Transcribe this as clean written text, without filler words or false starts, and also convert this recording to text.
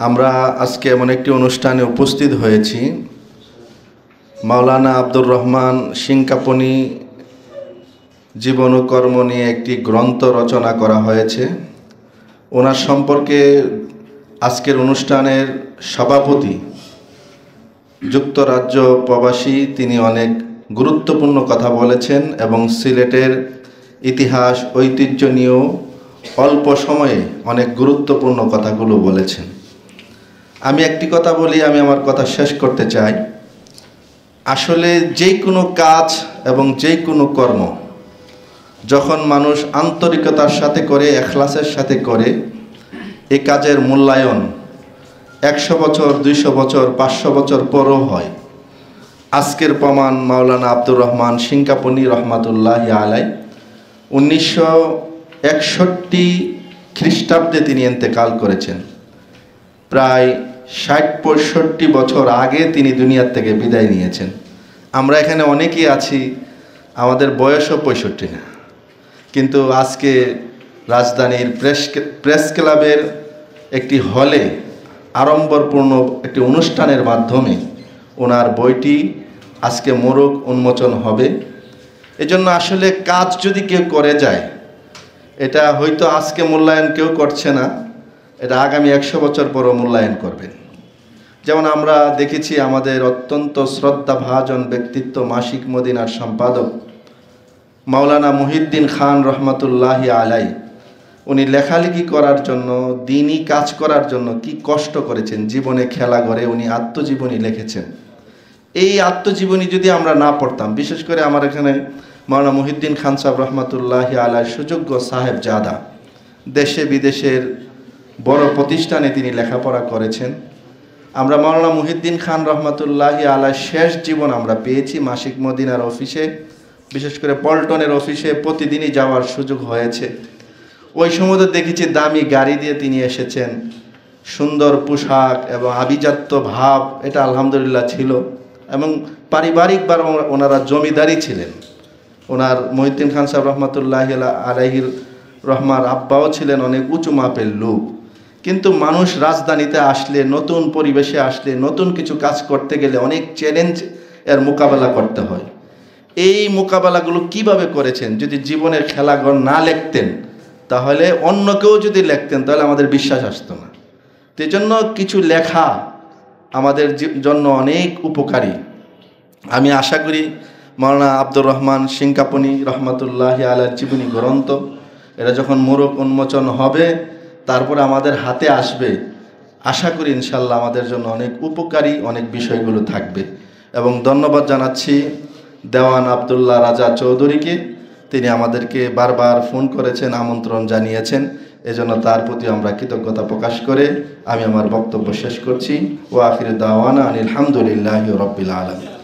আমরা আজকে এমন একটি অনুষ্ঠানে উপস্থিত হয়েছি। মাওলানা আব্দুর রহমান সিংকাপনি জীবন ও কর্ম নিয়ে একটি গ্রন্থ রচনা করা হয়েছে। ওনার সম্পর্কে আজকের অনুষ্ঠানের সভাপতি যুক্তরাজ্য প্রবাসী, তিনি অনেক গুরুত্বপূর্ণ কথা বলেছেন এবং সিলেটের ইতিহাস ঐতিহ্য নিয়েও অল্প সময়ে অনেক গুরুত্বপূর্ণ কথাগুলো বলেছেন। আমি একটি কথা বলি, আমি আমার কথা শেষ করতে চাই। আসলে যে কোনো কাজ এবং যে কোনো কর্ম যখন মানুষ আন্তরিকতার সাথে করে, এখলাসের সাথে করে, এই কাজের মূল্যায়ন 100 বছর, 200 বছর, 500 বছর পরও হয়। আজকের প্রমাণ মাওলানা আব্দুর রহমান সিংকাপনি রহমাতুল্লাহি আলাই 1961 খ্রিস্টাব্দে তিনি ইন্তেকাল করেছেন। প্রায় 60-65 বছর আগে তিনি দুনিয়ার থেকে বিদায় নিয়েছেন। আমরা এখানে অনেকেই আছি, আমাদের বয়সও 65 না, কিন্তু আজকে রাজধানীর প্রেস ক্লাবের একটি হলে আড়ম্বরপূর্ণ একটি অনুষ্ঠানের মাধ্যমে ওনার বইটি আজকে মোড়ক উন্মোচন হবে। এজন্য আসলে কাজ যদি কেউ করে যায়, এটা হয়তো আজকে মূল্যায়ন কেউ করছে না, এটা আগামী 100 বছর পরও মূল্যায়ন করবেন। যেমন আমরা দেখেছি আমাদের অত্যন্ত শ্রদ্ধাভাজন ব্যক্তিত্ব মাসিক মদিনার সম্পাদক মাওলানা মুহিউদ্দিন খান রহমাতুল্লাহি আলাই, উনি লেখালেখি করার জন্য, দিনই কাজ করার জন্য কি কষ্ট করেছেন। জীবনে খেলা করে উনি আত্মজীবনী লিখেছেন। এই আত্মজীবনী যদি আমরা না পড়তাম, বিশেষ করে আমার এখানে মাওলানা মুহিউদ্দিন খান সাহেব রহমাতুল্লাহি আলাই সুযোগ্য সাহেব জাদা, দেশে বিদেশের বড় প্রতিষ্ঠানে তিনি লেখাপড়া করেছেন। আমরা মাওলানা মুহিউদ্দিন খান রহমাতুল্লাহি আলাই শেষ জীবন আমরা পেয়েছি মাসিক মদিনার অফিসে, বিশেষ করে পল্টনের অফিসে প্রতিদিনই যাওয়ার সুযোগ হয়েছে। ওই সময় দেখেছি দামি গাড়ি দিয়ে তিনি এসেছেন, সুন্দর পোশাক এবং আভিজাত্য ভাব, এটা আলহামদুলিল্লাহ ছিল। এবং পারিবারিকবার ওনারা জমিদারি ছিলেন। ওনার মুহিউদ্দিন খান সাহেব রহমাতুল্লাহি আলাইহির রহমার আব্বাও ছিলেন অনেক উঁচু মাপের লোক। কিন্তু মানুষ রাজধানীতে আসলে, নতুন পরিবেশে আসলে, নতুন কিছু কাজ করতে গেলে অনেক চ্যালেঞ্জ এর মোকাবেলা করতে হয়। এই মোকাবেলাগুলো কিভাবে করেছেন, যদি জীবনের খেলাঘর না লিখতেন, তাহলে অন্য কেউ যদি লিখতেন তাহলে আমাদের বিশ্বাস আসতো না। সেই জন্য কিছু লেখা আমাদের জন্য অনেক উপকারী। আমি আশা করি মাওলানা আব্দুর রহমান সিংকাপনি রহমাতুল্লাহি আলাইহির জীবনী গ্রন্থ এটা যখন মোড়ক উন্মোচন হবে, তারপরে আমাদের হাতে আসবে, আশা করি ইনশাল্লাহ আমাদের জন্য অনেক উপকারী অনেক বিষয়গুলো থাকবে। এবং ধন্যবাদ জানাচ্ছি দেওয়ান আব্দুল্লাহ রাজা চৌধুরীকে, তিনি আমাদেরকে বারবার ফোন করেছেন, আমন্ত্রণ জানিয়েছেন। এজন্য তার প্রতি আমরা কৃতজ্ঞতা প্রকাশ করে আমি আমার বক্তব্য শেষ করছি। ওয়া আখিরু দাওয়ানা আনিল হামদুলিল্লাহি রাব্বিল আলামিন।